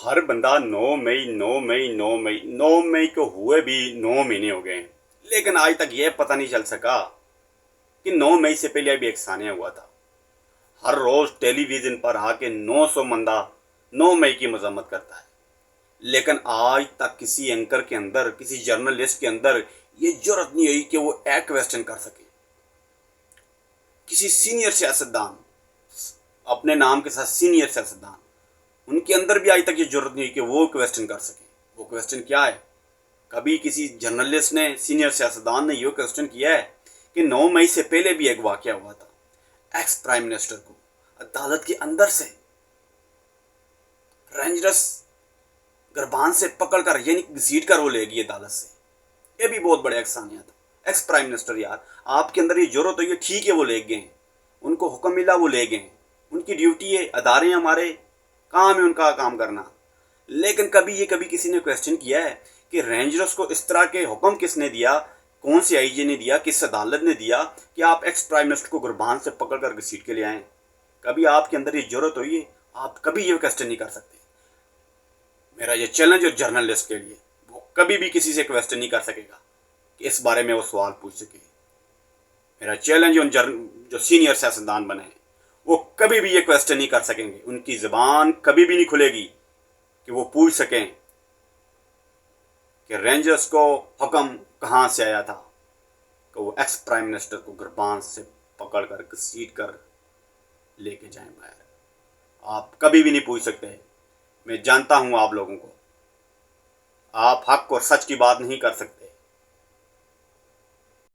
हर बंदा 9 मई 9 मई 9 मई 9 मई को हुए भी 9 महीने हो गए, लेकिन आज तक यह पता नहीं चल सका कि 9 मई से पहले भी एक सानिया हुआ था। हर रोज टेलीविजन पर आके 900 बंदा 9 मई की मजम्मत करता है, लेकिन आज तक किसी एंकर के अंदर, किसी जर्नलिस्ट के अंदर ये जरूरत नहीं हुई कि वो एक क्वेश्चन कर सके। किसी सीनियर सियासतदान, अपने नाम के साथ सीनियर सियासतदान, उनके अंदर भी आज तक ये जरूरत नहीं है कि वो क्वेश्चन कर सके। वो क्वेश्चन क्या है? कभी किसी जर्नलिस्ट ने, सीनियर सियासतदान ने ये क्वेश्चन किया है कि 9 मई से पहले भी एक वाकया हुआ था। एक्स प्राइम मिनिस्टर को अदालत के अंदर से रेंजर्स गिरबान से पकड़कर, यानी घसीट कर वो ले गई अदालत से। ये भी बहुत बड़ा एहसानिया था। एक्स प्राइम मिनिस्टर, यार आपके अंदर ये जरूरत हो, ये ठीक है, वो ले गए, उनको हुक्म मिला, वो ले गए, उनकी ड्यूटी है, अदारे हमारे काम है उनका काम करना। लेकिन कभी किसी ने क्वेश्चन किया है कि रेंजर्स को इस तरह के हुक्म किसने दिया, कौन सी आईजी ने दिया, किस अदालत ने दिया कि आप एक्स प्राइम मिनिस्टर को गुरबान से पकड़ कर घसीट के ले आए? कभी आपके अंदर ये जरूरत हुई है? आप कभी ये क्वेश्चन नहीं कर सकते। मेरा ये चैलेंज है जर्नलिस्ट के लिए, वो कभी भी किसी से क्वेश्चन नहीं कर सकेगा कि इस बारे में वो सवाल पूछ सके। मेरा चैलेंज है उन जो सीनियर सियासतदान बने हैं, वो कभी भी ये क्वेश्चन नहीं कर सकेंगे। उनकी ज़बान कभी भी नहीं खुलेगी कि वो पूछ सकें कि रेंजर्स को हुक्म कहाँ से आया था कि वो एक्स प्राइम मिनिस्टर को गिरबान से पकड़ कर घसीट कर लेके जाएं बाहर। आप कभी भी नहीं पूछ सकते। मैं जानता हूँ आप लोगों को, आप हक और सच की बात नहीं कर सकते।